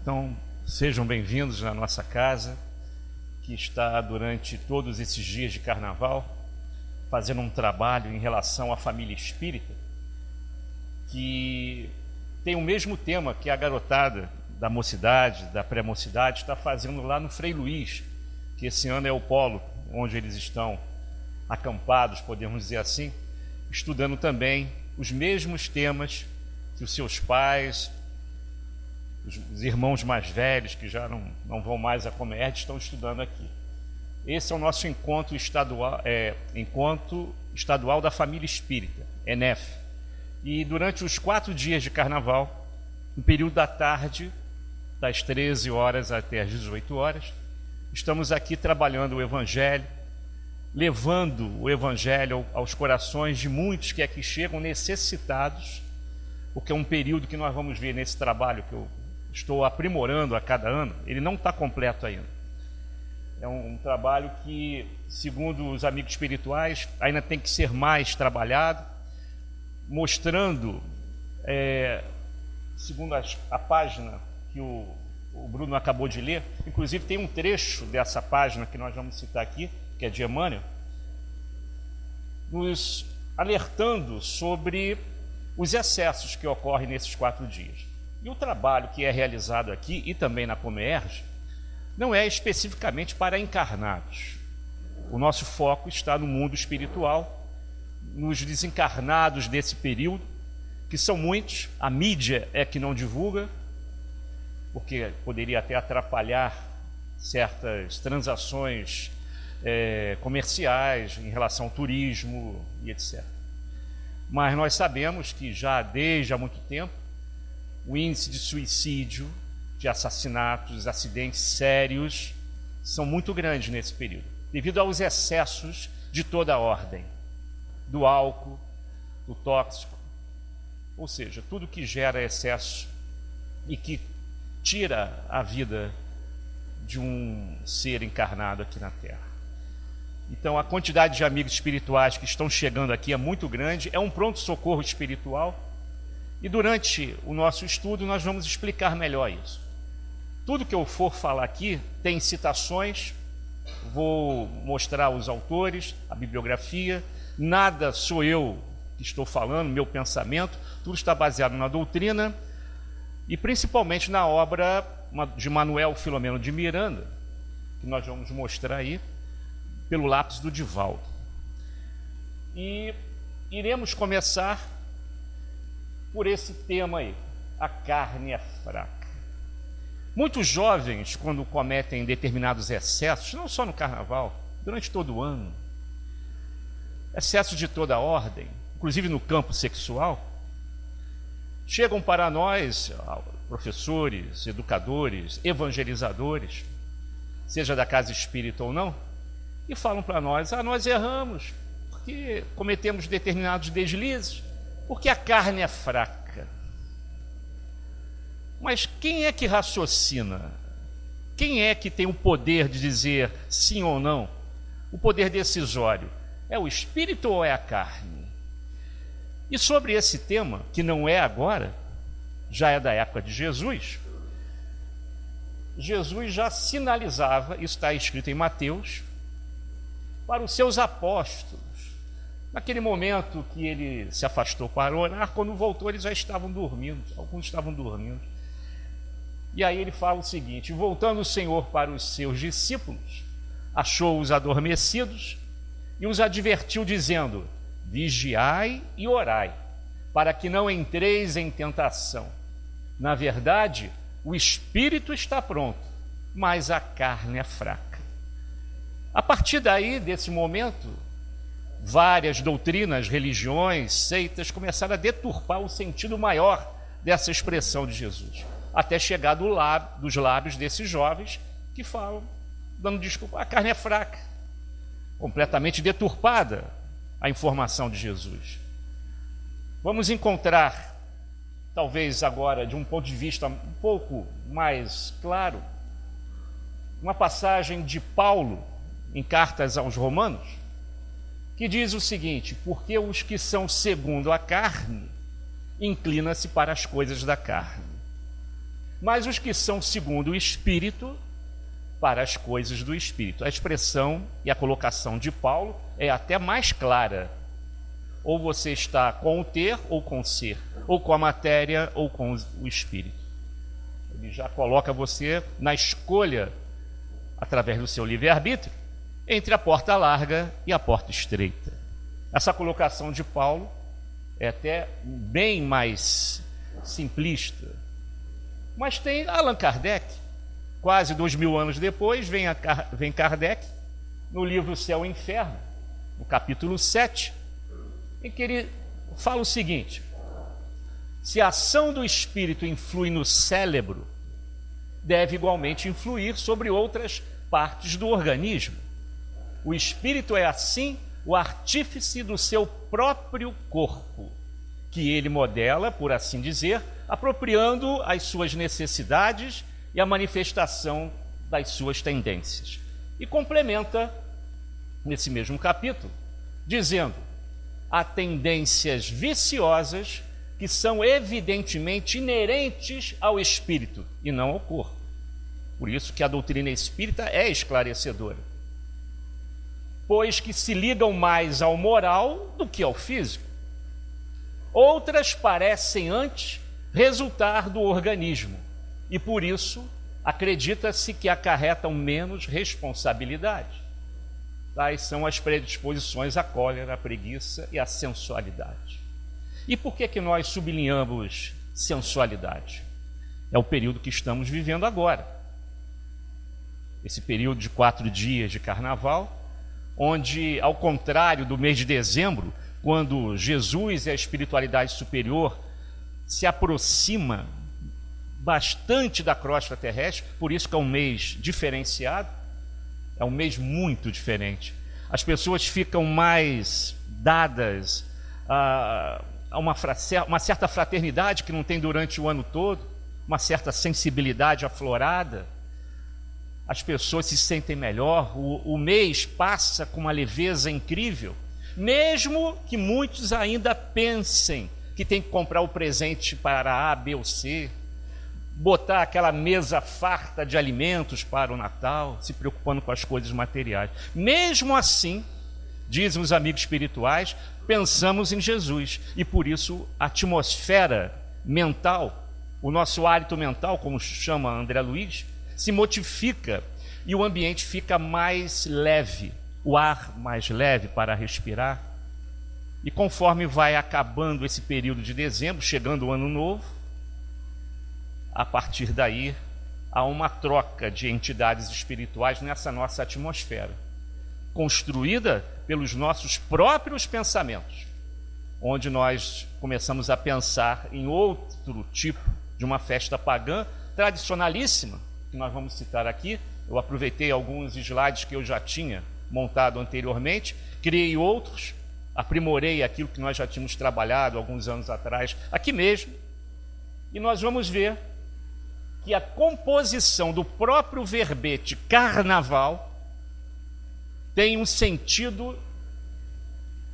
Então, sejam bem-vindos na nossa casa, que está durante todos esses dias de carnaval, fazendo um trabalho em relação à família espírita, que tem o mesmo tema que a garotada da mocidade, da pré-mocidade, está fazendo lá no Frei Luís, que esse ano é o polo onde eles estão acampados, podemos dizer assim, estudando também os mesmos temas que os seus pais, os irmãos mais velhos, que já não vão mais a Comerc, estão estudando aqui. Esse é o nosso encontro estadual da família espírita, ENEF. E durante os 4 dias de carnaval, no período da tarde, das 13 horas até as 18 horas, estamos aqui trabalhando o Evangelho, levando o Evangelho aos corações de muitos que aqui chegam necessitados, porque é um período que nós vamos ver nesse trabalho que eu estou aprimorando a cada ano, ele não está completo ainda. É um trabalho que, segundo os amigos espirituais, ainda tem que ser mais trabalhado, mostrando, segundo a página que o Bruno acabou de ler, inclusive tem um trecho dessa página que nós vamos citar aqui, que é de Emmanuel, nos alertando sobre os excessos que ocorrem nesses 4 dias. E o trabalho que é realizado aqui e também na Comerc não é especificamente para encarnados. O nosso foco está no mundo espiritual, nos desencarnados desse período, que são muitos. A mídia é que não divulga, porque poderia até atrapalhar certas transações comerciais em relação ao turismo e etc. Mas nós sabemos que já desde há muito tempo o índice de suicídio, de assassinatos, acidentes sérios são muito grandes nesse período, devido aos excessos de toda a ordem, do álcool, do tóxico, ou seja, tudo que gera excesso e que tira a vida de um ser encarnado aqui na Terra. Então, a quantidade de amigos espirituais que estão chegando aqui é muito grande, é um pronto-socorro espiritual, e durante o nosso estudo nós vamos explicar melhor isso. Tudo que eu for falar aqui tem citações, vou mostrar os autores, a bibliografia, nada sou eu que estou falando, meu pensamento, tudo está baseado na doutrina e principalmente na obra de Manuel Filomeno de Miranda, que nós vamos mostrar aí, pelo lápis do Divaldo. E iremos começar por esse tema aí, a carne é fraca. Muitos jovens, quando cometem determinados excessos, não só no carnaval, durante todo o ano, excessos de toda ordem, inclusive no campo sexual, chegam para nós, professores, educadores, evangelizadores, seja da casa espírita ou não, e falam para nós, nós erramos, porque cometemos determinados deslizes, porque a carne é fraca. Mas quem é que raciocina? Quem é que tem o poder de dizer sim ou não? O poder decisório é o espírito ou é a carne? E sobre esse tema, que não é agora, já é da época de Jesus, Jesus já sinalizava, isso está escrito em Mateus, para os seus apóstolos. Naquele momento que ele se afastou para orar, quando voltou eles já estavam dormindo, alguns estavam dormindo. E aí ele fala o seguinte: voltando o Senhor para os seus discípulos, achou-os adormecidos e os advertiu dizendo: vigiai e orai, para que não entreis em tentação. Na verdade, o espírito está pronto, mas a carne é fraca. A partir daí, desse momento, várias doutrinas, religiões, seitas começaram a deturpar o sentido maior dessa expressão de Jesus, até chegar dos lábios desses jovens que falam, dando desculpa, a carne é fraca, completamente deturpada a informação de Jesus. Vamos encontrar, talvez agora, de um ponto de vista um pouco mais claro, uma passagem de Paulo em Cartas aos Romanos, que diz o seguinte: porque os que são segundo a carne inclinam-se para as coisas da carne, mas os que são segundo o Espírito, para as coisas do Espírito. A expressão e a colocação de Paulo é até mais clara. Ou você está com o ter ou com o ser, ou com a matéria ou com o Espírito. Ele já coloca você na escolha, através do seu livre-arbítrio, entre a porta larga e a porta estreita. Essa colocação de Paulo é até bem mais simplista. Mas tem Allan Kardec, quase 2000 anos depois, vem Kardec, no livro Céu e Inferno, no capítulo 7, em que ele fala o seguinte: se a ação do espírito influi no cérebro, deve igualmente influir sobre outras partes do organismo. O espírito é, assim, o artífice do seu próprio corpo, que ele modela, por assim dizer, apropriando as suas necessidades e a manifestação das suas tendências. E complementa, nesse mesmo capítulo, dizendo: há tendências viciosas que são evidentemente inerentes ao espírito e não ao corpo. Por isso que a doutrina espírita é esclarecedora, pois que se ligam mais ao moral do que ao físico. Outras parecem antes resultar do organismo, e por isso acredita-se que acarretam menos responsabilidade. Tais são as predisposições à cólera, à preguiça e à sensualidade. E por que nós sublinhamos sensualidade? É o período que estamos vivendo agora. Esse período de 4 dias de carnaval, onde, ao contrário do mês de dezembro, quando Jesus e a espiritualidade superior se aproxima bastante da crosta terrestre, por isso que é um mês diferenciado, é um mês muito diferente. As pessoas ficam mais dadas a uma certa fraternidade que não tem durante o ano todo, uma certa sensibilidade aflorada. As pessoas se sentem melhor, o mês passa com uma leveza incrível, mesmo que muitos ainda pensem que tem que comprar o presente para A, B ou C, botar aquela mesa farta de alimentos para o Natal, se preocupando com as coisas materiais. Mesmo assim, dizem os amigos espirituais, pensamos em Jesus, e por isso a atmosfera mental, o nosso hálito mental, como chama André Luiz, se modifica e o ambiente fica mais leve, o ar mais leve para respirar. E conforme vai acabando esse período de dezembro, chegando o ano novo, a partir daí há uma troca de entidades espirituais nessa nossa atmosfera, construída pelos nossos próprios pensamentos, onde nós começamos a pensar em outro tipo de uma festa pagã tradicionalíssima, que nós vamos citar aqui. Eu aproveitei alguns slides que eu já tinha montado anteriormente, criei outros, aprimorei aquilo que nós já tínhamos trabalhado alguns anos atrás, aqui mesmo, e nós vamos ver que a composição do próprio verbete carnaval tem um sentido,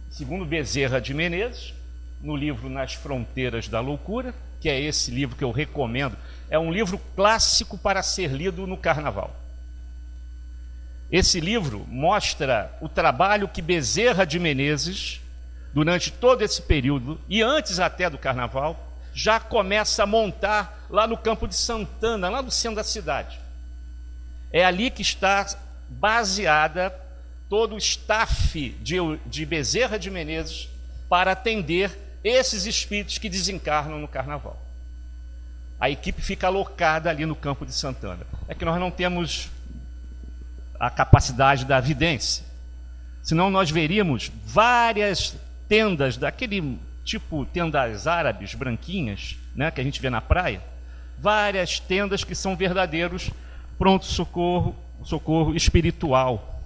segundo Bezerra de Menezes, no livro Nas Fronteiras da Loucura, que é esse livro que eu recomendo, é um livro clássico para ser lido no carnaval. Esse livro mostra o trabalho que Bezerra de Menezes, durante todo esse período, e antes até do carnaval, já começa a montar lá no Campo de Santana, lá no centro da cidade. É ali que está baseada todo o staff de Bezerra de Menezes para atender esses espíritos que desencarnam no carnaval. A equipe fica alocada ali no Campo de Santana. É que nós não temos a capacidade da vidência, senão nós veríamos várias tendas daquele tipo tendas árabes branquinhas, né, que a gente vê na praia, várias tendas que são verdadeiros pronto-socorro, socorro espiritual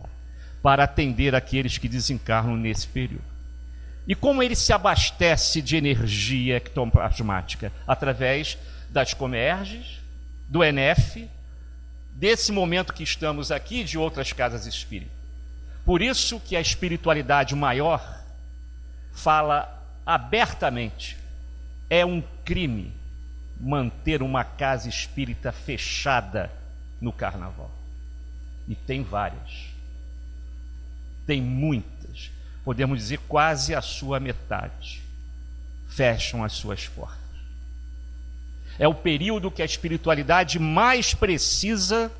para atender aqueles que desencarnam nesse período. E como ele se abastece de energia ectoplasmática? Através das Comerges, do ENEF, desse momento que estamos aqui, de outras casas espíritas. Por isso que a espiritualidade maior fala abertamente: é um crime manter uma casa espírita fechada no carnaval. E tem várias. Tem muitas. Podemos dizer quase a sua metade. Fecham as suas portas. É o período que a espiritualidade mais precisa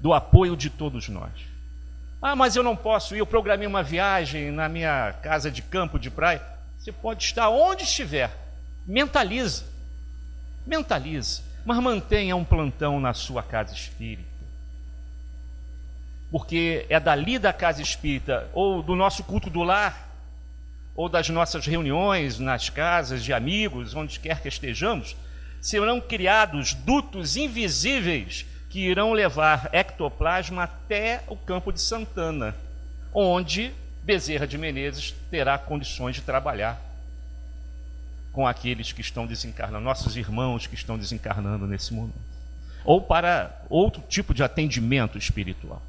do apoio de todos nós. Ah, mas eu não posso ir, eu programei uma viagem na minha casa de campo, de praia. Você pode estar onde estiver. Mentalize. Mentalize. Mas mantenha um plantão na sua casa espírita. Porque é dali da casa espírita, ou do nosso culto do lar, ou das nossas reuniões nas casas de amigos, onde quer que estejamos, serão criados dutos invisíveis que irão levar ectoplasma até o Campo de Santana, onde Bezerra de Menezes terá condições de trabalhar com aqueles que estão desencarnando, nossos irmãos que estão desencarnando nesse momento, ou para outro tipo de atendimento espiritual.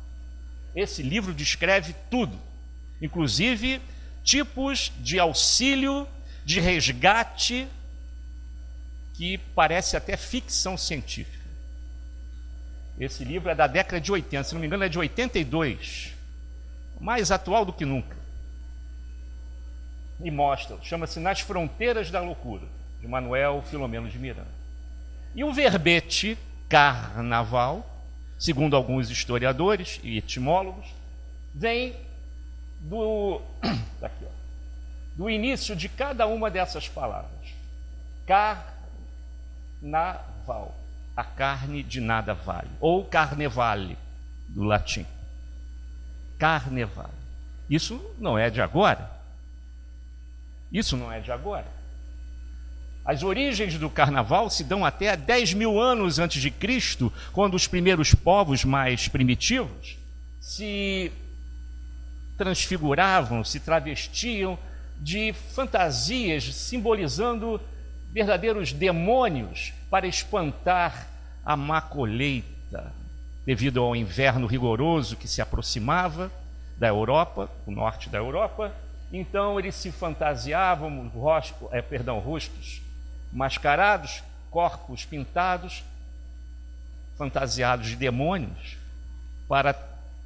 Esse livro descreve tudo, inclusive tipos de auxílio, de resgate, que parece até ficção científica. Esse livro é da década de 80, se não me engano é de 82, mais atual do que nunca. E mostra, chama-se Nas Fronteiras da Loucura, de Manuel Filomeno de Miranda. E o verbete carnaval, segundo alguns historiadores e etimólogos, vem do início de cada uma dessas palavras. Carnaval, a carne de nada vale, ou carnevale, do latim. Carnevale. Isso não é de agora. Isso não é de agora. As origens do carnaval se dão até 10 mil anos antes de Cristo, quando os primeiros povos mais primitivos se transfiguravam, se travestiam de fantasias simbolizando verdadeiros demônios para espantar a má colheita, devido ao inverno rigoroso que se aproximava da Europa, o norte da Europa. Então eles se fantasiavam, rostos mascarados, corpos pintados, fantasiados de demônios, para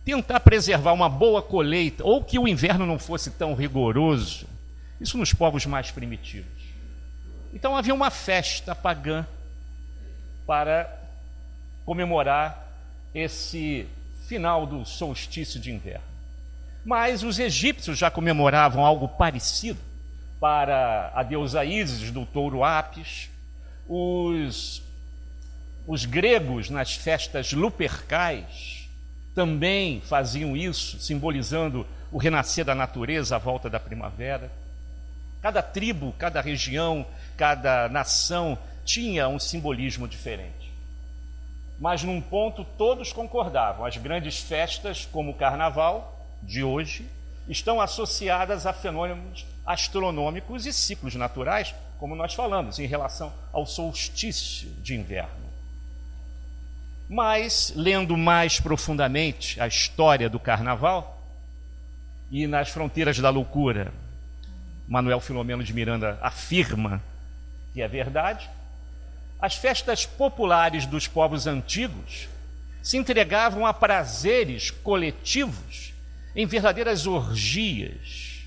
tentar preservar uma boa colheita, ou que o inverno não fosse tão rigoroso. Isso nos povos mais primitivos. Então havia uma festa pagã para comemorar esse final do solstício de inverno. Mas os egípcios já comemoravam algo parecido para a deusa Ísis do touro Apis. Os gregos, nas festas lupercais, também faziam isso, simbolizando o renascer da natureza à volta da primavera. Cada tribo, cada região, cada nação tinha um simbolismo diferente. Mas num ponto todos concordavam: as grandes festas, como o carnaval de hoje, estão associadas a fenômenos astronômicos e ciclos naturais, como nós falamos, em relação ao solstício de inverno. Mas, lendo mais profundamente a história do carnaval, e Nas Fronteiras da Loucura, Manuel Filomeno de Miranda afirma que é verdade, as festas populares dos povos antigos se entregavam a prazeres coletivos em verdadeiras orgias.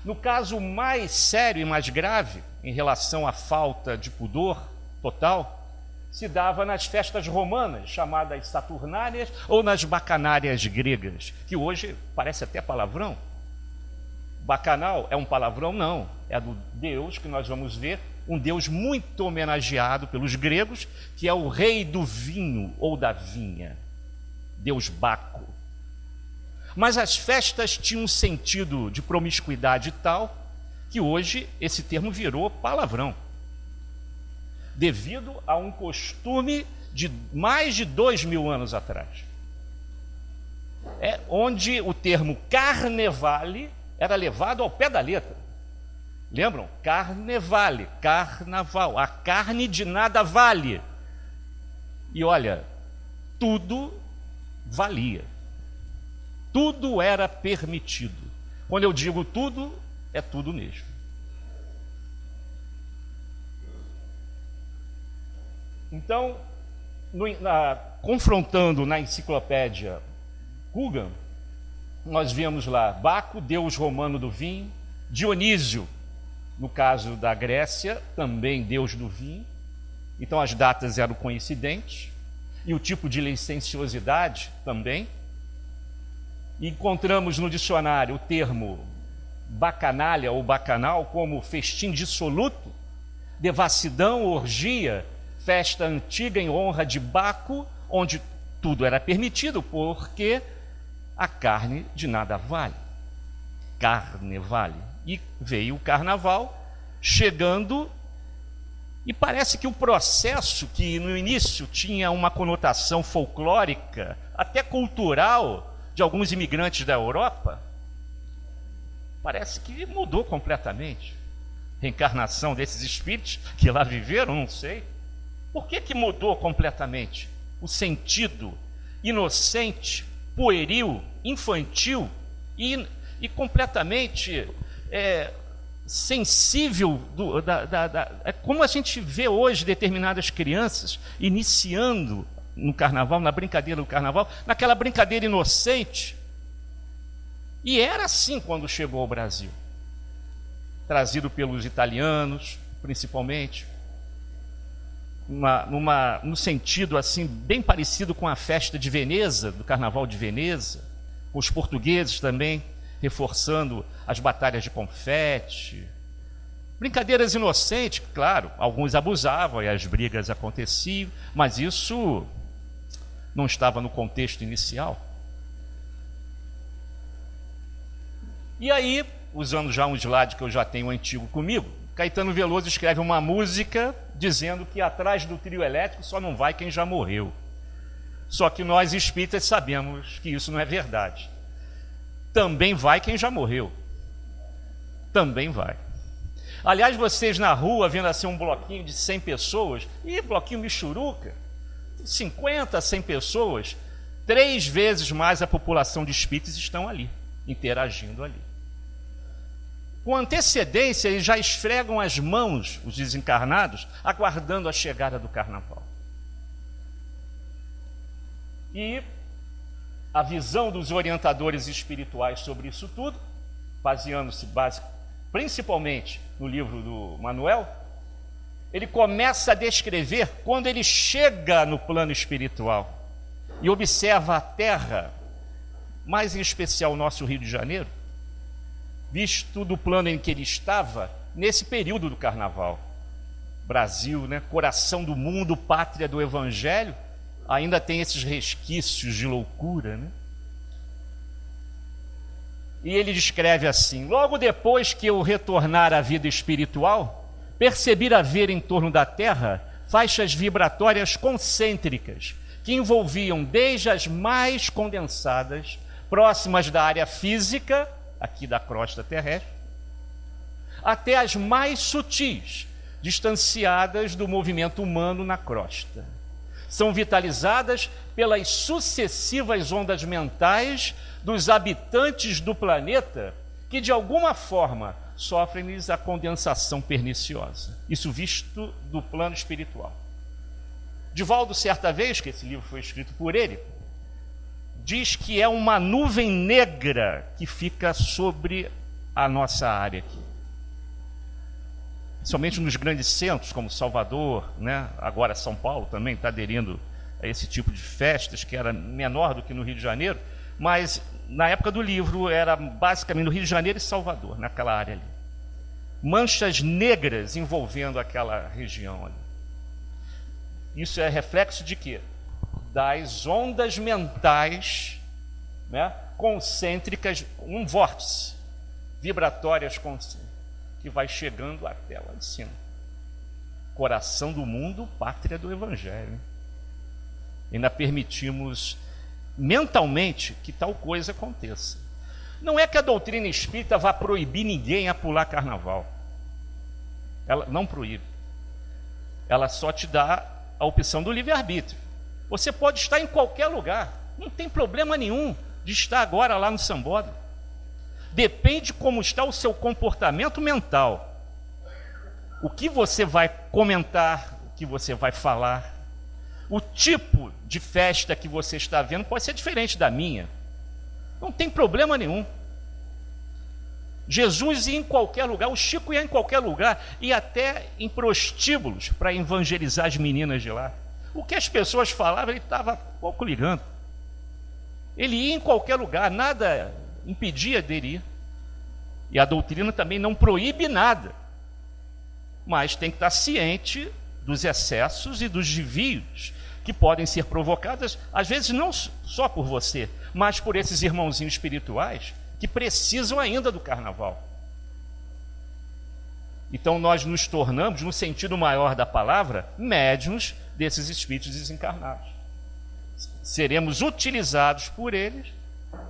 No caso mais sério e mais grave, em relação à falta de pudor total, se dava nas festas romanas, chamadas saturnárias, ou nas bacanárias gregas, que hoje parece até palavrão. Bacanal é um palavrão? Não, é do deus que nós vamos ver, um deus muito homenageado pelos gregos, que é o rei do vinho ou da vinha, Deus Baco. Mas as festas tinham um sentido de promiscuidade tal que hoje esse termo virou palavrão, devido a um costume de mais de 2000 anos atrás. Onde o termo carnevale era levado ao pé da letra. Lembram? Carnevale, carnaval, a carne de nada vale. E olha, tudo valia. Tudo era permitido. Quando eu digo tudo, é tudo mesmo. Então, confrontando na enciclopédia Coogan, nós vemos lá Baco, deus romano do vinho, Dionísio, no caso da Grécia, também deus do vinho. Então as datas eram coincidentes, e o tipo de licenciosidade também. Encontramos no dicionário o termo bacanalha ou bacanal como festim dissoluto, devassidão, orgia, festa antiga em honra de Baco, onde tudo era permitido, porque a carne de nada vale. Carne vale. E veio o carnaval chegando, e parece que o processo, que no início tinha uma conotação folclórica, até cultural, de alguns imigrantes da Europa, parece que mudou completamente. Reencarnação desses espíritos que lá viveram, não sei. Por que mudou completamente? O sentido inocente, pueril, infantil e completamente sensível, como a gente vê hoje determinadas crianças iniciando no carnaval, na brincadeira do carnaval, naquela brincadeira inocente. E era assim quando chegou ao Brasil, trazido pelos italianos, principalmente, no sentido assim bem parecido com a festa de Veneza, do Carnaval de Veneza, com os portugueses também reforçando as batalhas de confete, brincadeiras inocentes, claro, alguns abusavam e as brigas aconteciam, mas isso não estava no contexto inicial. E aí, usando já um slide que eu já tenho antigo comigo, Caetano Veloso escreve uma música dizendo que atrás do trio elétrico só não vai quem já morreu. Só que nós espíritas sabemos que isso não é verdade. Também vai quem já morreu. Também vai. Aliás, vocês na rua, vendo assim um bloquinho de 100 pessoas, e bloquinho michuruca, 50, 100 pessoas, 3 vezes mais a população de espíritos estão ali, interagindo ali. Com antecedência, eles já esfregam as mãos, os desencarnados, aguardando a chegada do carnaval. E a visão dos orientadores espirituais sobre isso tudo, baseando-se principalmente no livro do Manuel, ele começa a descrever quando ele chega no plano espiritual e observa a Terra, mais em especial o nosso Rio de Janeiro, visto do plano em que ele estava nesse período do carnaval. Brasil, né, coração do mundo, pátria do Evangelho, ainda tem esses resquícios de loucura, né? E ele descreve assim: logo depois que eu retornar à vida espiritual, percebi haver em torno da Terra faixas vibratórias concêntricas, que envolviam desde as mais condensadas, próximas da área física, aqui da crosta terrestre, até as mais sutis, distanciadas do movimento humano na crosta. São vitalizadas pelas sucessivas ondas mentais dos habitantes do planeta que, de alguma forma, sofrem-lhes a condensação perniciosa. Isso visto do plano espiritual. Divaldo, certa vez, que esse livro foi escrito por ele, diz que é uma nuvem negra que fica sobre a nossa área aqui. Somente nos grandes centros, como Salvador, né? Agora São Paulo também está aderindo a esse tipo de festas, que era menor do que no Rio de Janeiro, mas na época do livro era basicamente no Rio de Janeiro e Salvador, naquela área ali. Manchas negras envolvendo aquela região ali. Isso é reflexo de quê? Das ondas mentais, né, concêntricas, um vórtice, vibratórias concêntricas, que vai chegando até lá em cima. Coração do mundo, pátria do Evangelho. Ainda permitimos mentalmente que tal coisa aconteça. Não é que a doutrina espírita vá proibir ninguém a pular carnaval. Ela não proíbe. Ela só te dá a opção do livre-arbítrio. Você pode estar em qualquer lugar, não tem problema nenhum de estar agora lá no Sambódromo. Depende como está o seu comportamento mental. O que você vai comentar, o que você vai falar, O tipo de festa que você está vendo pode ser diferente da minha. Não tem problema nenhum. Jesus ia em qualquer lugar, o Chico ia em qualquer lugar, e até em prostíbulos para evangelizar as meninas de lá. O que as pessoas falavam, ele estava pouco ligando. Ele ia em qualquer lugar, nada impedia dele ir. E a doutrina também não proíbe nada. Mas tem que estar ciente dos excessos e dos desvios que podem ser provocados, às vezes não só por você, mas por esses irmãozinhos espirituais que precisam ainda do carnaval. Então nós nos tornamos, no sentido maior da palavra, médiuns desses espíritos desencarnados. Seremos utilizados por eles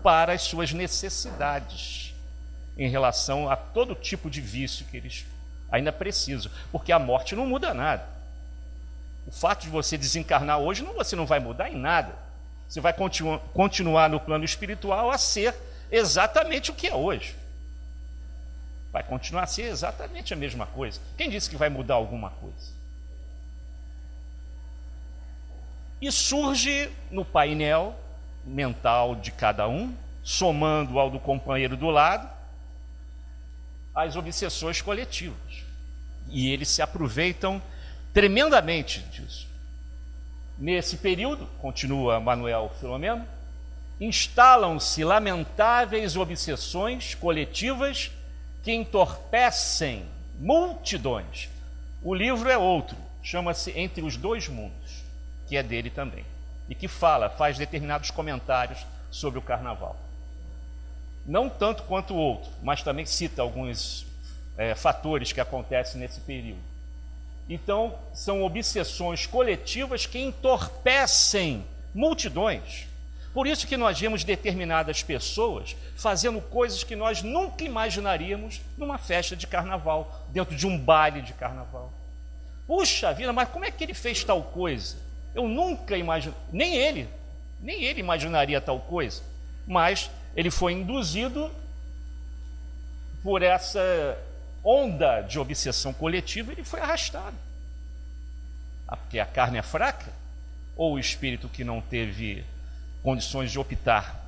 para as suas necessidades em relação a todo tipo de vício que eles ainda precisam, porque a morte não muda nada. O fato de você desencarnar hoje, você não vai mudar em nada. Você vai continuar no plano espiritual a ser exatamente o que é hoje. Vai continuar a ser exatamente a mesma coisa. Quem disse que vai mudar alguma coisa? E surge no painel mental de cada um, somando ao do companheiro do lado, as obsessões coletivas. E eles se aproveitam tremendamente disso. Nesse período, continua Manuel Filomeno, instalam-se lamentáveis obsessões coletivas que entorpecem multidões. O livro é outro, chama-se Entre os Dois Mundos, que é dele também, e que faz determinados comentários sobre o carnaval. Não tanto quanto o outro, mas também cita alguns fatores que acontecem nesse período. Então, são obsessões coletivas que entorpecem multidões. Por isso que nós vemos determinadas pessoas fazendo coisas que nós nunca imaginaríamos numa festa de carnaval, dentro de um baile de carnaval. Puxa vida, mas como é que ele fez tal coisa? Eu nunca imagino, nem ele imaginaria tal coisa, mas ele foi induzido por essa onda de obsessão coletiva, ele foi arrastado. Porque a carne é fraca, ou o espírito que não teve condições de optar.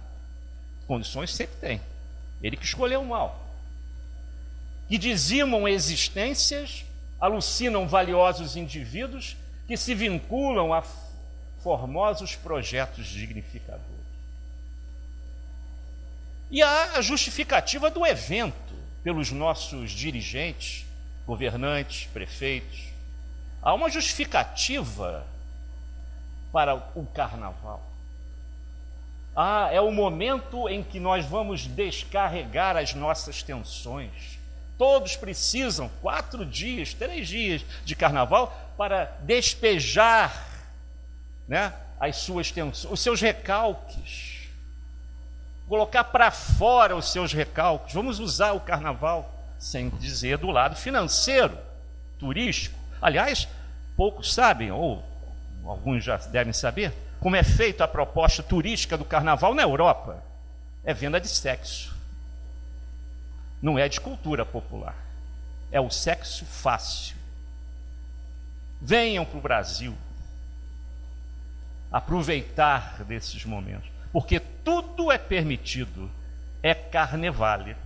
Condições sempre tem. Ele que escolheu o mal. Que dizimam existências, alucinam valiosos indivíduos que se vinculam a formosos projetos dignificadores. E há a justificativa do evento pelos nossos dirigentes, governantes, prefeitos. Há uma justificativa para o carnaval. É o momento em que nós vamos descarregar as nossas tensões. Todos precisam 4 dias, 3 dias de carnaval para despejar, as suas tensões, os seus recalques. Colocar para fora os seus recalques. Vamos usar o carnaval, sem dizer do lado financeiro, turístico. Aliás, poucos sabem, ou alguns já devem saber, como é feita a proposta turística do carnaval na Europa. É venda de sexo. Não é de cultura popular. É o sexo fácil. Venham para o Brasil aproveitar desses momentos. Porque tudo é permitido, é carnevale.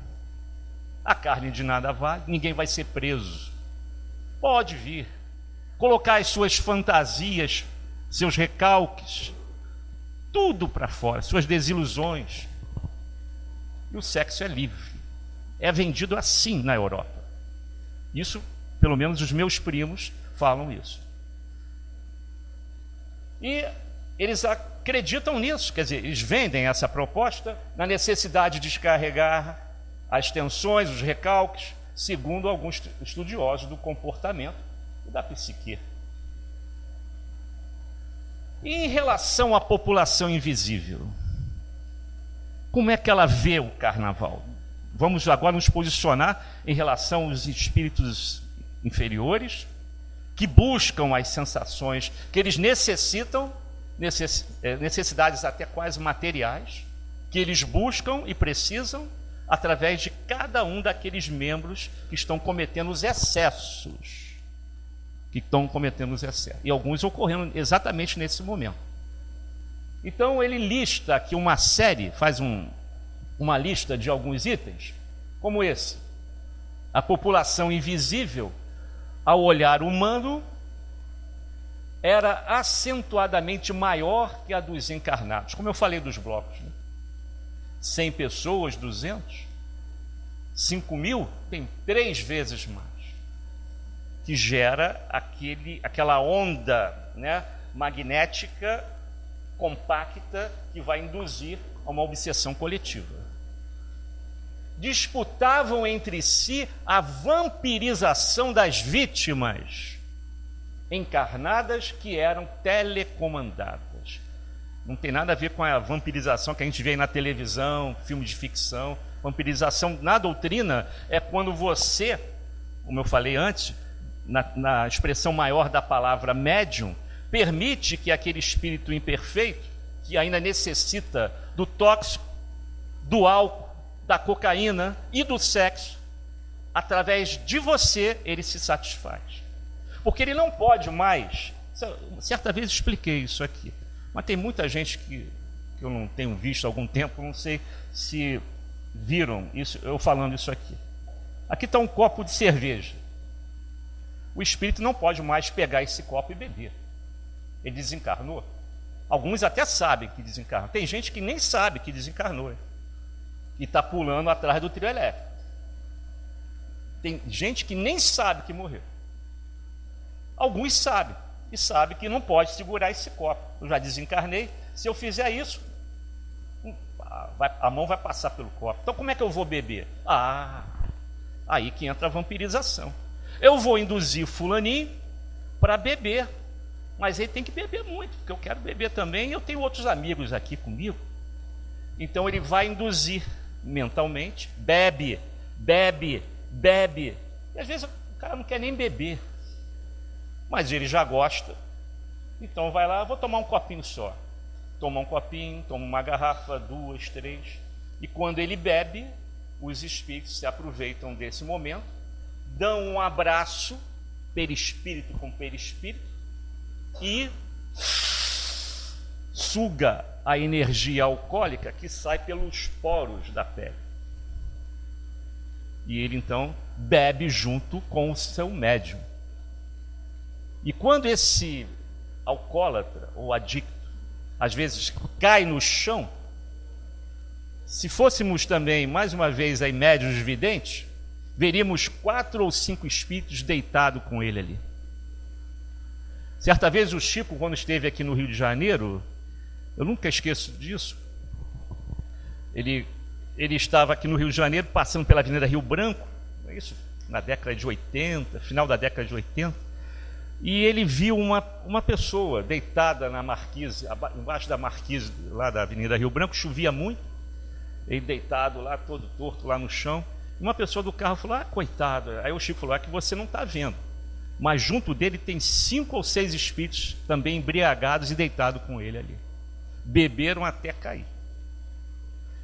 A carne de nada vale, ninguém vai ser preso. Pode vir, colocar as suas fantasias, seus recalques, tudo para fora, suas desilusões. E o sexo é livre, é vendido assim na Europa. Isso, pelo menos os meus primos falam isso. E eles acreditam nisso, quer dizer, eles vendem essa proposta na necessidade de descarregar as tensões, os recalques, segundo alguns estudiosos do comportamento e da psique. E em relação à população invisível, como é que ela vê o carnaval? Vamos agora nos posicionar em relação aos espíritos inferiores, que buscam as sensações que eles necessitam, necessidades até quase materiais, que eles buscam e precisam através de cada um daqueles membros que estão cometendo os excessos que estão cometendo os excessos. E alguns ocorrendo exatamente nesse momento. Então ele lista aqui uma série, faz uma lista de alguns itens, como esse. A população invisível, ao olhar humano, era acentuadamente maior que a dos encarnados. Como eu falei dos blocos, né? 100 pessoas, 200, 5.000, tem 3 vezes mais, que gera aquela onda, né, magnética compacta que vai induzir a uma obsessão coletiva. Disputavam entre si a vampirização das vítimas encarnadas que eram telecomandadas. Não tem nada a ver com a vampirização que a gente vê aí na televisão, filmes de ficção. Vampirização na doutrina é quando você, como eu falei antes, na expressão maior da palavra médium, permite que aquele espírito imperfeito, que ainda necessita do tóxico, do álcool, da cocaína e do sexo, através de você, ele se satisfaz. Porque ele não pode mais... Certa vez expliquei isso aqui, mas tem muita gente que eu não tenho visto há algum tempo, não sei se viram isso, eu falando isso aqui. Aqui está um copo de cerveja. O espírito não pode mais pegar esse copo e beber. Ele desencarnou. Alguns até sabem que desencarnou. Tem gente que nem sabe que desencarnou e está pulando atrás do trio elétrico. Tem gente que nem sabe que morreu. Alguns sabem, e sabem que não pode segurar esse copo. Eu já desencarnei, se eu fizer isso, a mão vai passar pelo copo. Então como é que eu vou beber? Aí que entra a vampirização. Eu vou induzir fulaninho para beber, mas ele tem que beber muito, porque eu quero beber também, e eu tenho outros amigos aqui comigo. Então ele vai induzir mentalmente, bebe, bebe, bebe. E às vezes o cara não quer nem beber, mas ele já gosta. Então vai lá, vou tomar um copinho só. Toma um copinho, toma uma garrafa, 2, 3. E quando ele bebe, os espíritos se aproveitam desse momento, dão um abraço, perispírito com perispírito, e suga a energia alcoólica que sai pelos poros da pele. E ele então bebe junto com o seu médium. E quando esse alcoólatra ou adicto às vezes cai no chão, se fôssemos também, mais uma vez, aí médiuns videntes, veríamos 4 ou 5 espíritos deitados com ele ali. Certa vez o Chico, quando esteve aqui no Rio de Janeiro, eu nunca esqueço disso, ele estava aqui no Rio de Janeiro, passando pela Avenida Rio Branco, isso na década de 80, final da década de 80, e ele viu uma pessoa deitada na marquise, embaixo da marquise lá da Avenida Rio Branco, chovia muito, ele deitado lá, todo torto, lá no chão. Uma pessoa do carro falou, coitado. Aí o Chico falou, que você não está vendo. Mas junto dele tem 5 ou 6 espíritos também embriagados e deitados com ele ali. Beberam até cair.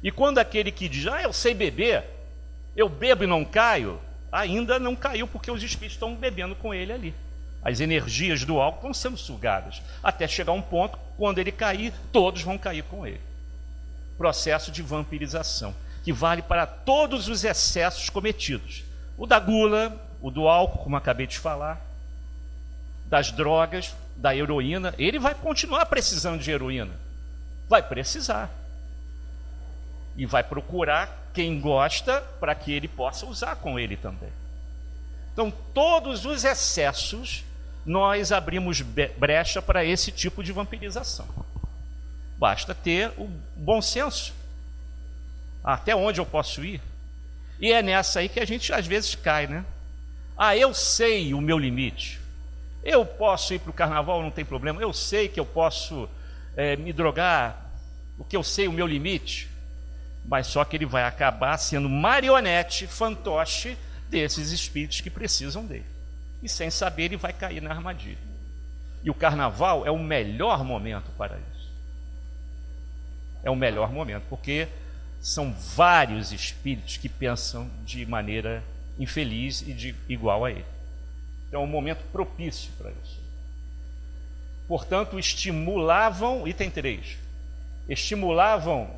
E quando aquele que diz, eu sei beber, eu bebo e não caio, ainda não caiu, porque os espíritos estão bebendo com ele ali. As energias do álcool estão sendo sugadas, até chegar um ponto, quando ele cair, todos vão cair com ele. Processo de vampirização, que vale para todos os excessos cometidos. O da gula, o do álcool, como acabei de falar, das drogas, da heroína. Ele vai continuar precisando de heroína. Vai precisar. E vai procurar quem gosta para que ele possa usar com ele também. Então, todos os excessos, nós abrimos brecha para esse tipo de vampirização. Basta ter o bom senso. Até onde eu posso ir? E é nessa aí que a gente às vezes cai, né? Eu sei o meu limite. Eu posso ir para o carnaval, não tem problema. Eu sei que eu posso me drogar, porque eu sei o meu limite. Mas só que ele vai acabar sendo marionete, fantoche desses espíritos que precisam dele. E sem saber, ele vai cair na armadilha. E o carnaval é o melhor momento para isso. É o melhor momento, porque são vários espíritos que pensam de maneira infeliz e igual a ele. Então é um momento propício para isso. Portanto, estimulavam, item 3, estimulavam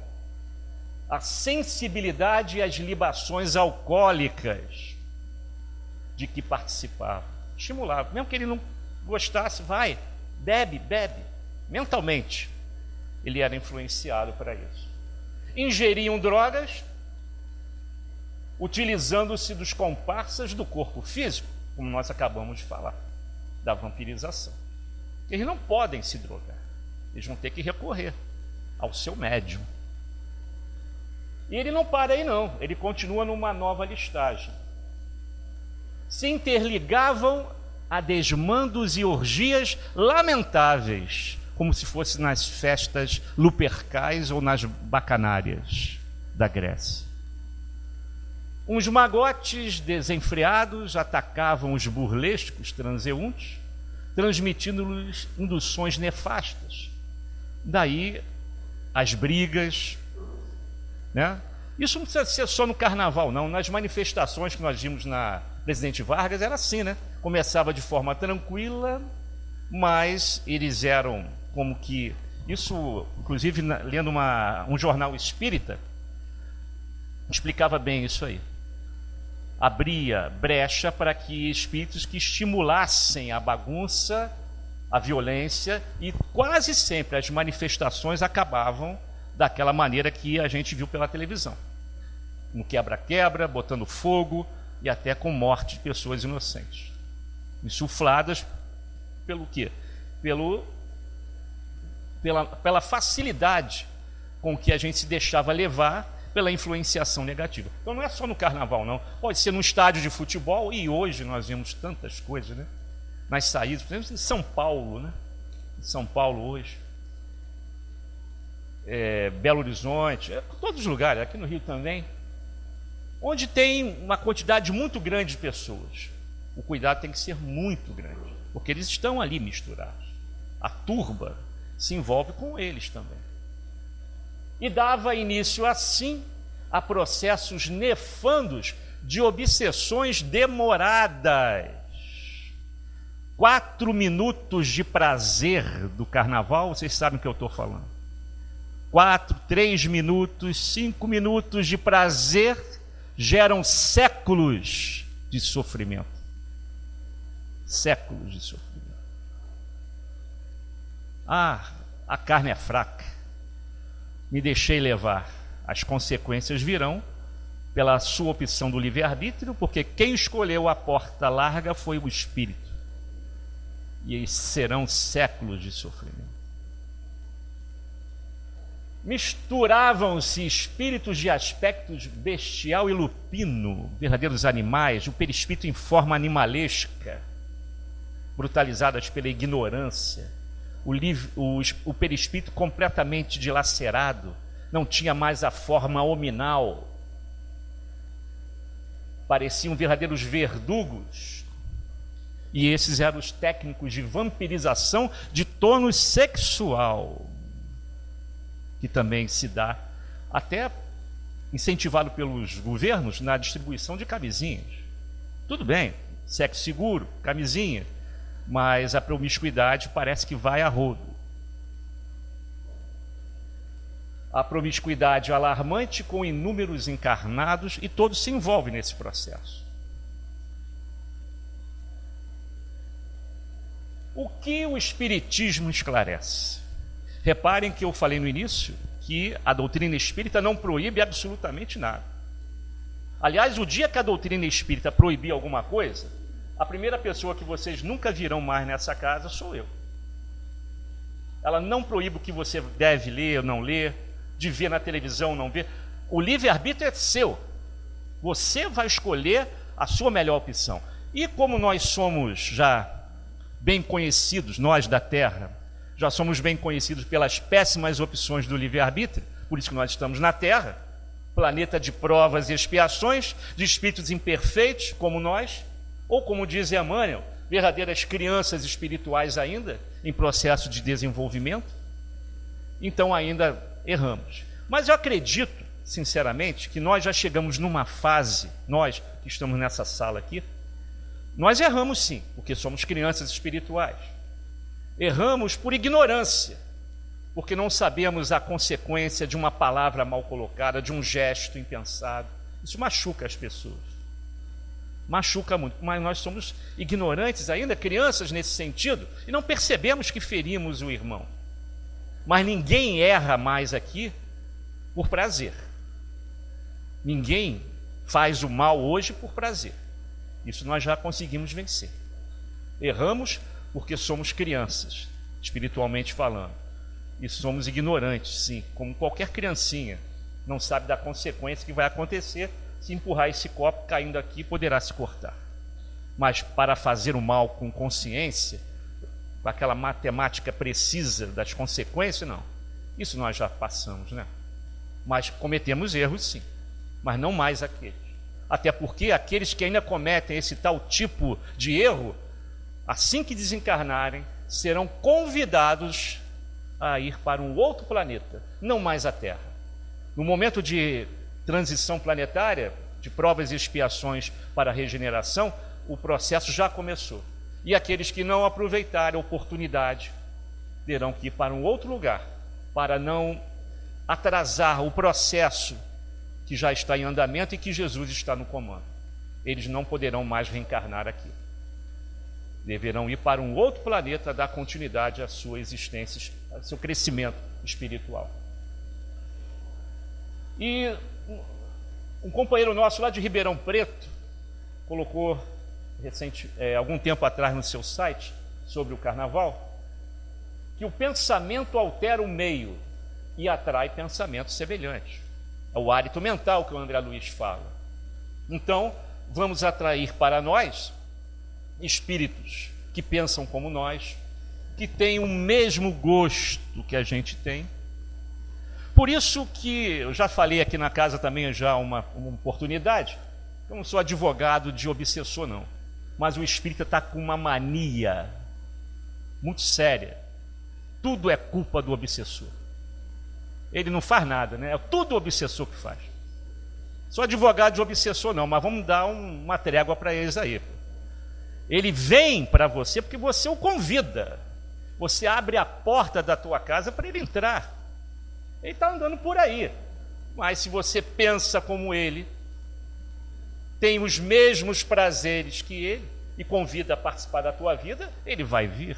a sensibilidade às libações alcoólicas de que participava. Estimulava, mesmo que ele não gostasse, vai, bebe, mentalmente. Ele era influenciado para isso. Ingeriam drogas, utilizando-se dos comparsas do corpo físico, como nós acabamos de falar, da vampirização. Eles não podem se drogar, eles vão ter que recorrer ao seu médium. E ele não para aí não, ele continua numa nova listagem. Se interligavam a desmandos e orgias lamentáveis, como se fosse nas festas lupercais ou nas bacanárias da Grécia. Uns magotes desenfreados atacavam os burlescos transeuntes, transmitindo-lhes induções nefastas. Daí as brigas, né? Isso não precisa ser só no carnaval, não. Nas manifestações que nós vimos na Presidente Vargas era assim, né? Começava de forma tranquila, mas eles eram como que... Isso, inclusive, lendo um jornal espírita, explicava bem isso aí. Abria brecha para que espíritos que estimulassem a bagunça, a violência, e quase sempre as manifestações acabavam daquela maneira que a gente viu pela televisão. No quebra-quebra, botando fogo e até com morte de pessoas inocentes. Insufladas pelo quê? Pela facilidade com que a gente se deixava levar pela influenciação negativa. Então não é só no carnaval, não. Pode ser num estádio de futebol, e hoje nós vemos tantas coisas, né? Nas saídas, por exemplo, em São Paulo, né? Em São Paulo hoje. Belo Horizonte, todos os lugares, aqui no Rio também, onde tem uma quantidade muito grande de pessoas. O cuidado tem que ser muito grande, porque eles estão ali misturados. A turba se envolve com eles também. E dava início, assim, a processos nefandos de obsessões demoradas. 4 minutos de prazer do carnaval, vocês sabem o que eu estou falando. 4, 3 minutos, 5 minutos de prazer geram séculos de sofrimento. Séculos de sofrimento. Ah, a carne é fraca. Me deixei levar. As consequências virão pela sua opção do livre-arbítrio, porque quem escolheu a porta larga foi o espírito. E serão séculos de sofrimento. Misturavam-se espíritos de aspectos bestial e lupino, verdadeiros animais, o perispírito em forma animalesca, brutalizadas pela ignorância, o perispírito completamente dilacerado, não tinha mais a forma hominal, pareciam verdadeiros verdugos, e esses eram os técnicos de vampirização de tônus sexual, que também se dá, até incentivado pelos governos, na distribuição de camisinhas. Tudo bem, sexo seguro, camisinha, mas a promiscuidade parece que vai a rodo. A promiscuidade alarmante com inúmeros encarnados, e todos se envolvem nesse processo. O que o Espiritismo esclarece? Reparem que eu falei no início que a doutrina espírita não proíbe absolutamente nada. Aliás, o dia que a doutrina espírita proibir alguma coisa, a primeira pessoa que vocês nunca virão mais nessa casa sou eu. Ela não proíbe o que você deve ler ou não ler, de ver na televisão ou não ver. O livre-arbítrio é seu. Você vai escolher a sua melhor opção. E como nós somos já bem conhecidos, nós da Terra, já somos bem conhecidos pelas péssimas opções do livre-arbítrio, por isso que nós estamos na Terra, planeta de provas e expiações, de espíritos imperfeitos como nós, ou como diz Emmanuel, verdadeiras crianças espirituais ainda, em processo de desenvolvimento. Então ainda erramos. Mas eu acredito, sinceramente, que nós já chegamos numa fase, nós que estamos nessa sala aqui, Nós erramos sim, porque somos crianças espirituais. Erramos por ignorância, porque não sabemos a consequência de uma palavra mal colocada, de um gesto impensado. Isso machuca as pessoas. Machuca muito, mas nós somos ignorantes ainda, crianças nesse sentido, e não percebemos que ferimos o irmão. Mas ninguém erra mais aqui por prazer. Ninguém faz o mal hoje por prazer. Isso nós já conseguimos vencer. Erramos porque somos crianças, espiritualmente falando. E somos ignorantes, sim, como qualquer criancinha. Não sabe da consequência que vai acontecer se empurrar esse copo caindo aqui, poderá se cortar. Mas para fazer o mal com consciência, com aquela matemática precisa das consequências, não. Isso nós já passamos, né? Mas cometemos erros, sim. Mas não mais aqueles. Até porque aqueles que ainda cometem esse tal tipo de erro, assim que desencarnarem, serão convidados a ir para um outro planeta, não mais a Terra. No momento de transição planetária, de provas e expiações para a regeneração, o processo já começou. E aqueles que não aproveitarem a oportunidade terão que ir para um outro lugar, para não atrasar o processo que já está em andamento e que Jesus está no comando. Eles não poderão mais reencarnar aqui. Deverão ir para um outro planeta, dar continuidade à sua existência, ao seu crescimento espiritual. E um companheiro nosso lá de Ribeirão Preto colocou algum tempo atrás no seu site sobre o carnaval que o pensamento altera o meio e atrai pensamentos semelhantes. É o hálito mental que o André Luiz fala. Então, vamos atrair para nós espíritos que pensam como nós, que têm o mesmo gosto que a gente tem. Por isso que eu já falei aqui na casa também já uma oportunidade, eu não sou advogado de obsessor não, mas o espírita está com uma mania muito séria. Tudo é culpa do obsessor. Ele não faz nada, né? É tudo o obsessor que faz. Sou advogado de obsessor não, mas vamos dar uma trégua para eles aí. Ele vem para você porque você o convida. Você abre a porta da tua casa para ele entrar. Ele está andando por aí. Mas se você pensa como ele, tem os mesmos prazeres que ele e convida a participar da tua vida, ele vai vir.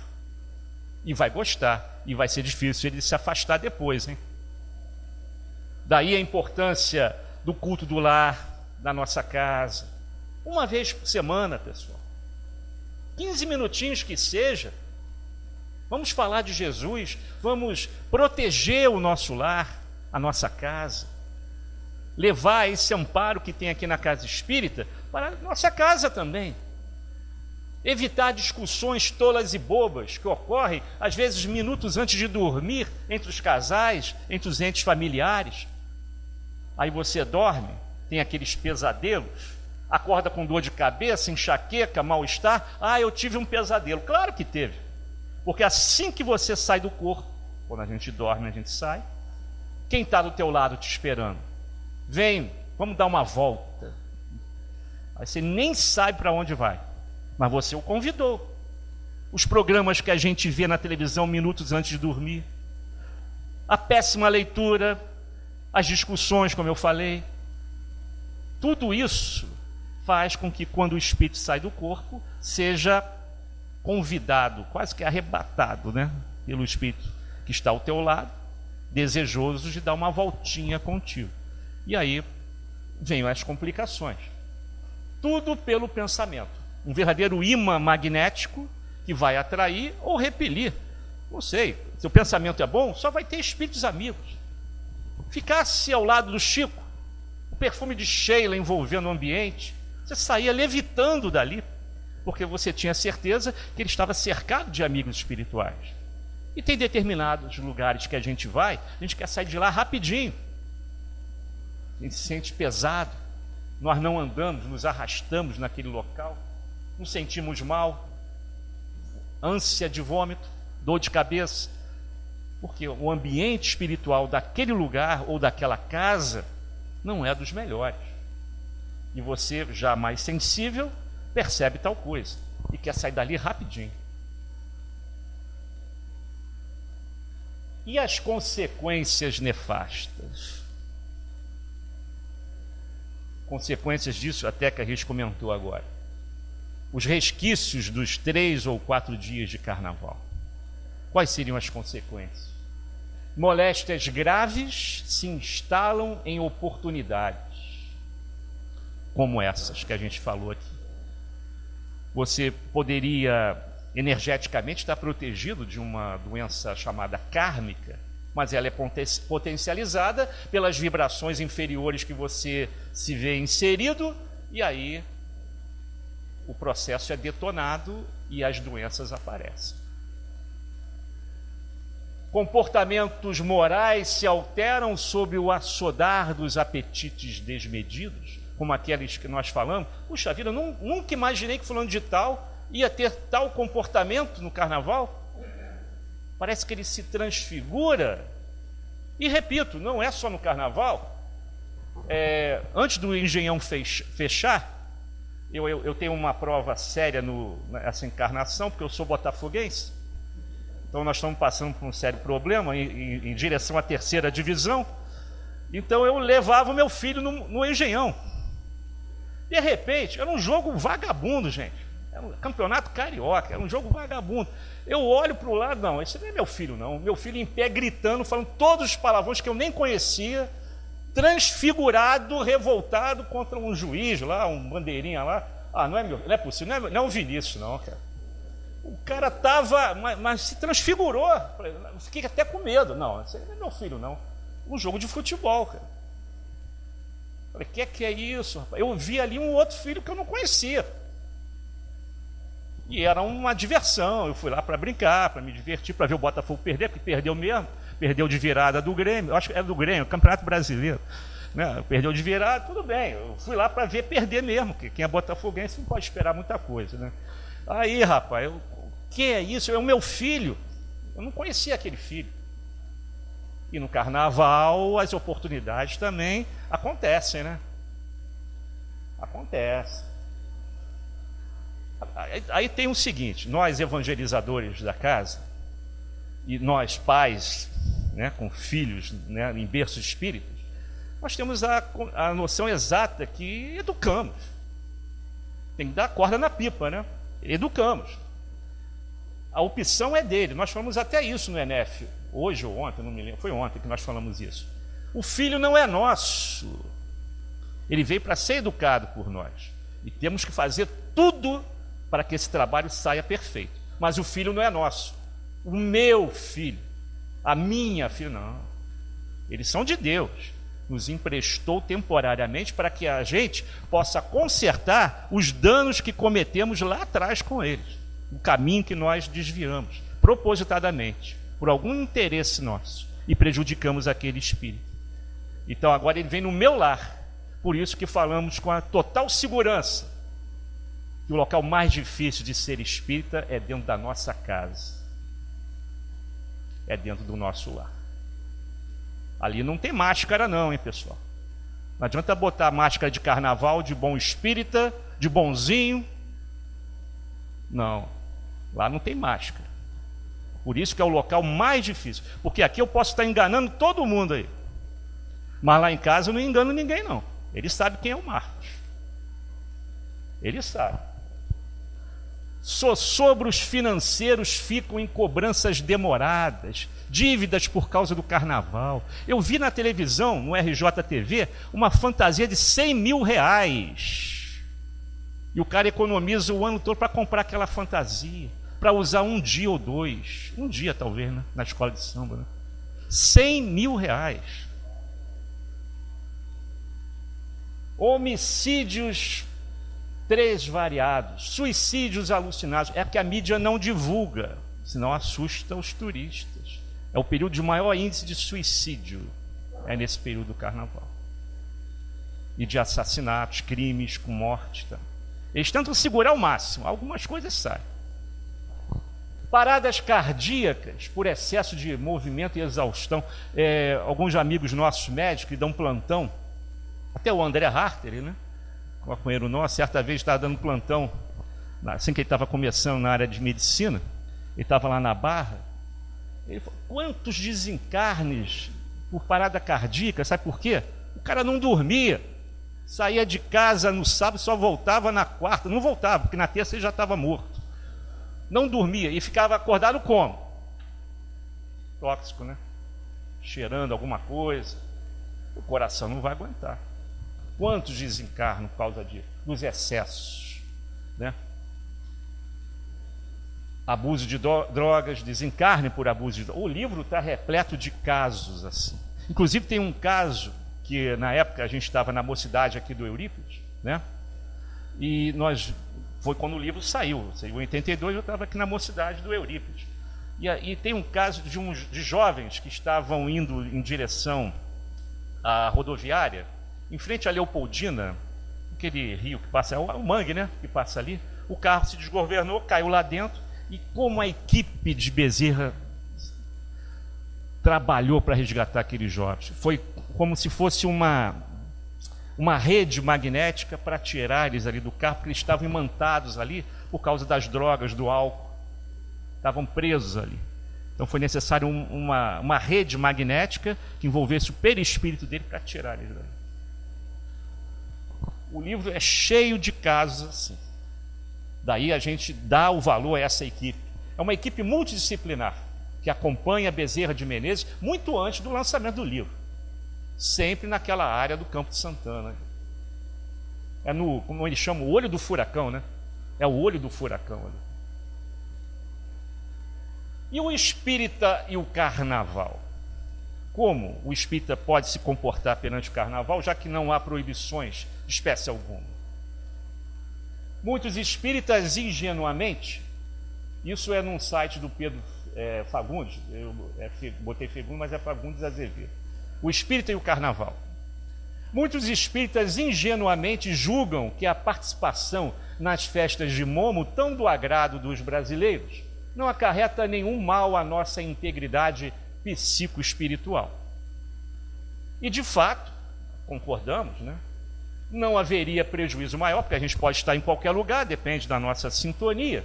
E vai gostar. E vai ser difícil ele se afastar depois, hein? Daí a importância do culto do lar, da nossa casa. Uma vez por semana, pessoal. 15 minutinhos que seja. Vamos falar de Jesus, vamos proteger o nosso lar, a nossa casa. Levar esse amparo que tem aqui na casa espírita para a nossa casa também. Evitar discussões tolas e bobas que ocorrem, às vezes, minutos antes de dormir, entre os casais, entre os entes familiares. Aí você dorme, tem aqueles pesadelos, acorda com dor de cabeça, enxaqueca, mal-estar. Ah, eu tive um pesadelo. Claro que teve. Porque assim que você sai do corpo, quando a gente dorme, a gente sai, quem está do teu lado te esperando? Vem, vamos dar uma volta. Aí você nem sabe para onde vai, mas você o convidou. Os programas que a gente vê na televisão minutos antes de dormir, a péssima leitura, as discussões, como eu falei, tudo isso faz com que quando o espírito sai do corpo, seja convidado, quase que arrebatado, né, pelo espírito que está ao teu lado, desejoso de dar uma voltinha contigo. E aí vêm as complicações. Tudo pelo pensamento. Um verdadeiro imã magnético que vai atrair ou repelir. Não sei, se o pensamento é bom, só vai ter espíritos amigos. Ficasse ao lado do Chico, o perfume de Sheila envolvendo o ambiente, você saía levitando dali, porque você tinha certeza que ele estava cercado de amigos espirituais. E tem determinados lugares que a gente vai, a gente quer sair de lá rapidinho. A gente se sente pesado, nós não andamos, nos arrastamos naquele local, nos sentimos mal, ânsia de vômito, dor de cabeça, porque o ambiente espiritual daquele lugar ou daquela casa não é dos melhores. E você, já mais sensível, percebe tal coisa e quer sair dali rapidinho. E as consequências nefastas? Consequências disso até que a gente comentou agora. Os resquícios dos 3 ou 4 dias de carnaval. Quais seriam as consequências? Moléstias graves se instalam em oportunidades, como essas que a gente falou aqui. Você poderia energeticamente estar protegido de uma doença chamada kármica, mas ela é potencializada pelas vibrações inferiores que você se vê inserido, e aí o processo é detonado e as doenças aparecem. Comportamentos morais se alteram sob o assodar dos apetites desmedidos, como aqueles que nós falamos. Puxa vida, nunca imaginei que fulano de tal ia ter tal comportamento no carnaval. Parece que ele se transfigura. E repito, não é só no carnaval. Antes do Engenhão fechar, eu tenho uma prova séria nessa encarnação, porque eu sou botafoguense. Então nós estamos passando por um sério problema em direção à 3ª divisão. Então eu levava o meu filho no Engenhão. De repente, era um jogo vagabundo, gente. Era um campeonato carioca, era um jogo vagabundo. Eu olho para o lado, não, esse não é meu filho, não. Meu filho em pé, gritando, falando todos os palavrões que eu nem conhecia, transfigurado, revoltado contra um juiz lá, um bandeirinha lá. Ah, não é possível, não é o Vinícius, não, cara. O cara estava, mas se transfigurou. Fiquei até com medo. Não, esse não é meu filho, não. Um jogo de futebol, cara. Falei, que é isso, rapaz? Eu vi ali um outro filho que eu não conhecia. E era uma diversão. Eu fui lá para brincar, para me divertir, para ver o Botafogo perder, porque perdeu mesmo. Perdeu de virada do Grêmio. Eu acho que era do Grêmio, Campeonato Brasileiro. Né? Perdeu de virada, tudo bem. Eu fui lá para ver perder mesmo, porque quem é botafoguense não pode esperar muita coisa, né? Aí, rapaz, que é isso? É o meu filho. Eu não conhecia aquele filho. E no carnaval as oportunidades também acontecem, né? Acontece. Aí tem o seguinte, nós evangelizadores da casa, e nós pais, né, com filhos, né, em berços espíritas, nós temos a noção exata que educamos. Tem que dar corda na pipa, né? Educamos. A opção é dele. Nós falamos até isso no ENEF, hoje ou ontem, não me lembro, foi ontem que nós falamos isso. O filho não é nosso. Ele veio para ser educado por nós. E temos que fazer tudo para que esse trabalho saia perfeito. Mas o filho não é nosso. O meu filho, a minha filha, não. Eles são de Deus. Nos emprestou temporariamente para que a gente possa consertar os danos que cometemos lá atrás com eles. O caminho que nós desviamos, propositadamente, por algum interesse nosso, e prejudicamos aquele espírito. Então agora ele vem no meu lar. Por isso que falamos com a total segurança que o local mais difícil de ser espírita é dentro da nossa casa. É dentro do nosso lar. Ali não tem máscara não, hein, pessoal? Não adianta botar máscara de carnaval, de bom espírita, de bonzinho. Não, lá não tem máscara. Por isso que é o local mais difícil. Porque aqui eu posso estar enganando todo mundo aí. Mas lá em casa eu não engano ninguém não. Ele sabe quem é o Marcos. Ele sabe. Sossobros financeiros ficam em cobranças demoradas, dívidas por causa do carnaval. Eu vi na televisão, no RJTV, uma fantasia de 100 mil reais. E o cara economiza o ano todo para comprar aquela fantasia, para usar um dia ou dois. Um dia, talvez, né? Na escola de samba. Né? 100 mil reais. Homicídios 3 variados, suicídios alucinados. É que a mídia não divulga, senão assusta os turistas. É o período de maior índice de suicídio, é nesse período do carnaval. E de assassinatos, crimes com morte. Tá? Eles tentam segurar ao máximo, algumas coisas saem. Paradas cardíacas por excesso de movimento e exaustão. Alguns amigos nossos médicos que dão plantão, até o André Harter, né? Companheiro nosso, certa vez estava dando plantão assim que ele estava começando na área de medicina, ele estava lá na Barra, ele falou, quantos desencarnes por parada cardíaca, sabe por quê? O cara não dormia, saía de casa no sábado, só voltava na quarta, não voltava, porque na terça ele já estava morto. Não dormia e ficava acordado como? Tóxico, né? Cheirando alguma coisa, o coração não vai aguentar. Quantos desencarnam por causa disso? Dos excessos, né? Abuso de drogas, desencarne por abuso de drogas. O livro está repleto de casos assim. Inclusive tem um caso que na época a gente estava na mocidade aqui do Eurípides, né? E foi quando o livro saiu em 82, eu estava aqui na mocidade do Eurípides. E tem um caso de jovens que estavam indo em direção à rodoviária, em frente à Leopoldina, aquele rio que passa, é o mangue, né? Que passa ali. O carro se desgovernou, caiu lá dentro. E como a equipe de Bezerra trabalhou para resgatar aqueles jovens. Foi como se fosse uma rede magnética para tirar eles ali do carro, porque eles estavam imantados ali por causa das drogas, do álcool. Estavam presos ali. Então foi necessário uma rede magnética que envolvesse o perispírito dele para tirar eles dali. O livro é cheio de casos assim. Daí a gente dá o valor a essa equipe. É uma equipe multidisciplinar que acompanha Bezerra de Menezes muito antes do lançamento do livro. Sempre naquela área do Campo de Santana. É como eles chamam, o olho do furacão, né? É o olho do furacão ali. E o espírita e o carnaval? Como o espírita pode se comportar perante o carnaval, já que não há proibições de espécie alguma? Muitos espíritas ingenuamente, isso é num site do Pedro Fagundes, eu botei Fagundes, mas é Fagundes Azevedo. O espírita e o carnaval. Muitos espíritas ingenuamente julgam que a participação nas festas de Momo, tão do agrado dos brasileiros, não acarreta nenhum mal à nossa integridade psicoespiritual. E de fato, concordamos, né? Não haveria prejuízo maior, porque a gente pode estar em qualquer lugar, depende da nossa sintonia.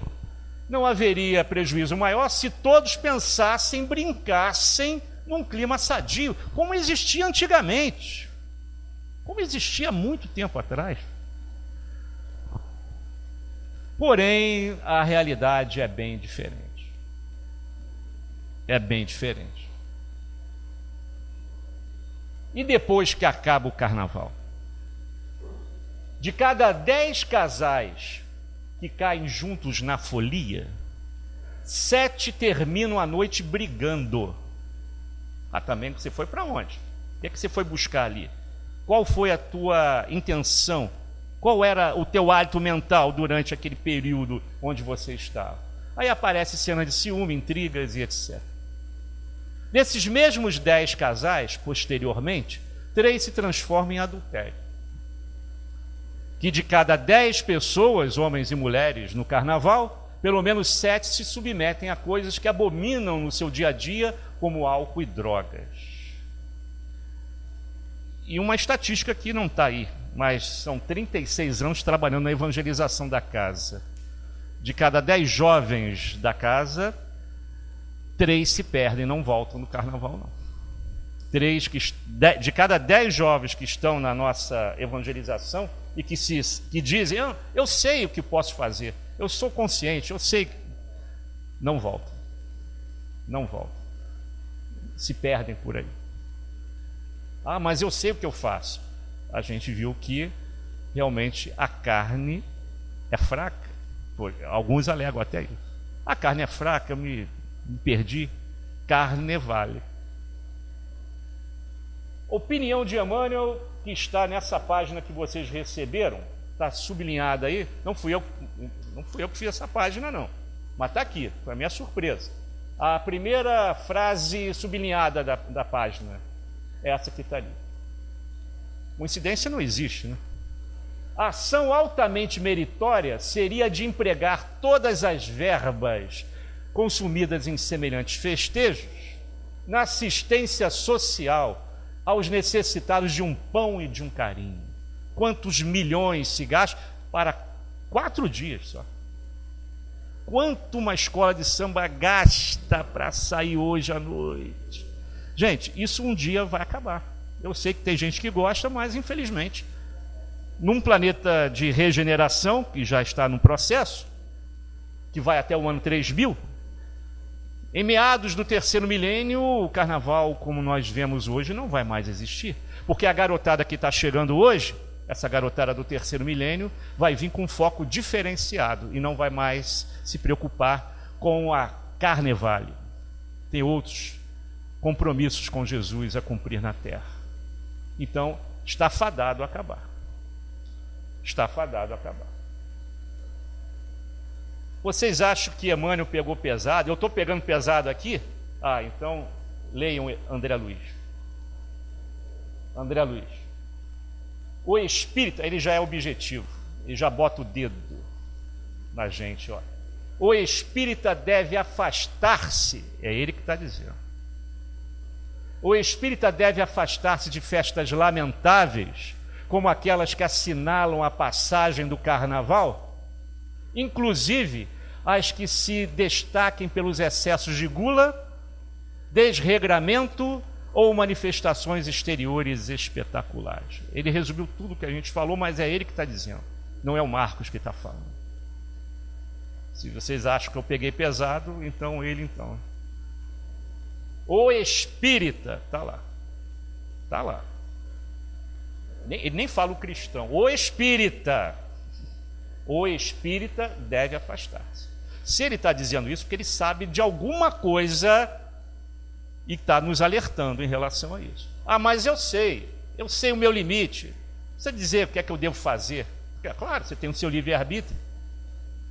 Não haveria prejuízo maior se todos pensassem, brincassem num clima sadio, como existia antigamente, como existia há muito tempo atrás. Porém, a realidade é bem diferente. É bem diferente. E depois que acaba o carnaval? De cada 10 casais que caem juntos na folia, 7 terminam a noite brigando. Ah, também você foi para onde? O que é que você foi buscar ali? Qual foi a tua intenção? Qual era o teu hálito mental durante aquele período onde você estava? Aí aparece cena de ciúme, intrigas e etc. Nesses mesmos 10 casais, posteriormente, 3 se transformam em adultério. Que de cada 10 pessoas, homens e mulheres, no carnaval, pelo menos 7 se submetem a coisas que abominam no seu dia a dia, como álcool e drogas. E uma estatística que não está aí, mas são 36 anos trabalhando na evangelização da casa. De cada 10 jovens da casa, 3 se perdem, não voltam no carnaval, não. De cada 10 jovens que estão na nossa evangelização e que dizem, eu sei o que posso fazer, eu sou consciente, eu sei, não voltam. Não voltam. Se perdem por aí. Ah, mas eu sei o que eu faço. A gente viu que realmente a carne é fraca. Alguns alegam até isso. A carne é fraca, eu me perdi. Carne vale. Opinião de Emmanuel, que está nessa página que vocês receberam, está sublinhada aí. Não fui eu que fiz essa página, não. Mas está aqui, foi a minha surpresa. A primeira frase sublinhada da página é essa que está ali. Coincidência não existe, né? A ação altamente meritória seria de empregar todas as verbas consumidas em semelhantes festejos na assistência social aos necessitados de um pão e de um carinho. Quantos milhões se gastam para 4 dias só? quanto uma escola de samba gasta para sair hoje à noite. Gente, isso um dia vai acabar. Eu sei que tem gente que gosta, mas infelizmente, num planeta de regeneração, que já está num processo, que vai até o ano 3000, em meados do 3º milênio, o carnaval, como nós vemos hoje, não vai mais existir. Porque a garotada que está chegando hoje, essa garotada do 3º milênio, vai vir com um foco diferenciado e não vai mais se preocupar com a carnevale. Tem outros compromissos com Jesus a cumprir na terra. Então, está fadado a acabar. Está fadado a acabar. Vocês acham que Emmanuel pegou pesado? Eu estou pegando pesado aqui? Ah, então leiam André Luiz. André Luiz. O espírito, ele já é objetivo, ele já bota o dedo na gente, ó. O espírita deve afastar-se, é ele que está dizendo. O espírita deve afastar-se de festas lamentáveis, como aquelas que assinalam a passagem do carnaval, inclusive as que se destaquem pelos excessos de gula, desregramento ou manifestações exteriores espetaculares. Ele resumiu tudo que a gente falou, mas é ele que está dizendo, não é o Marcos que está falando. Se vocês acham que eu peguei pesado, então ele então. O espírita, está lá. Está lá. Ele nem fala o cristão. O espírita deve afastar-se. Se ele está dizendo isso, porque ele sabe de alguma coisa e está nos alertando em relação a isso. Ah, mas eu sei o meu limite. Não precisa dizer o que é que eu devo fazer. Porque, claro, você tem o seu livre-arbítrio.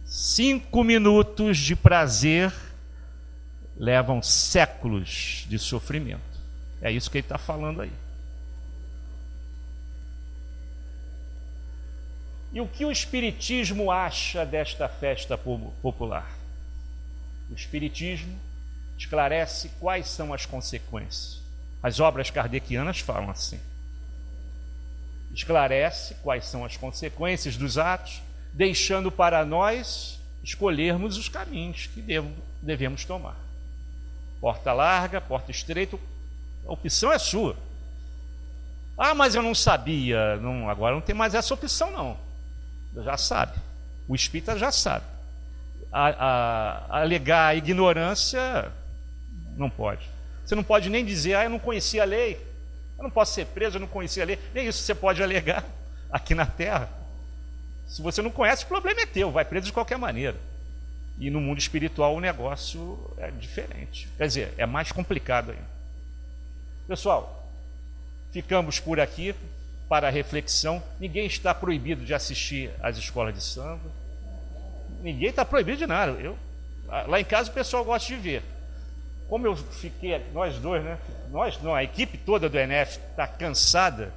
5 minutos de prazer levam séculos de sofrimento. É isso que ele está falando aí. E o que o Espiritismo acha desta festa popular? O Espiritismo esclarece quais são as consequências. As obras kardecianas falam assim. Esclarece quais são as consequências dos atos, deixando para nós escolhermos os caminhos que devemos tomar. Porta larga, porta estreita, a opção é sua. Ah, mas eu não sabia. Não, agora não tem mais essa opção, não. Já sabe. O espírita já sabe. Alegar ignorância não pode. Você não pode nem dizer, eu não conhecia a lei, eu não posso ser preso, eu não conhecia a lei. Nem isso você pode alegar aqui na Terra. Se você não conhece, o problema é teu, vai preso de qualquer maneira. E no mundo espiritual o negócio é diferente. Quer dizer, é mais complicado ainda. Pessoal, ficamos por aqui para a reflexão. Ninguém está proibido de assistir às escolas de samba. Ninguém está proibido de nada. Lá em casa o pessoal gosta de ver. Como eu fiquei, nós dois, né? Nós não, a equipe toda do ENEF está cansada.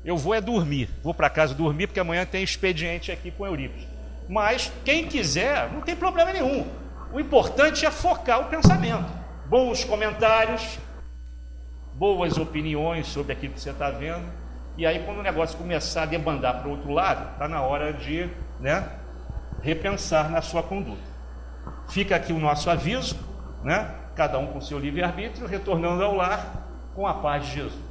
Eu vou dormir. Vou para casa dormir, porque amanhã tem expediente aqui com o Eurípides. Mas quem quiser, não tem problema nenhum. O importante é focar o pensamento. Bons comentários, boas opiniões sobre aquilo que você está vendo. E aí, quando o negócio começar a debandar para o outro lado, está na hora de, repensar na sua conduta. Fica aqui o nosso aviso, cada um com seu livre-arbítrio, retornando ao lar com a paz de Jesus.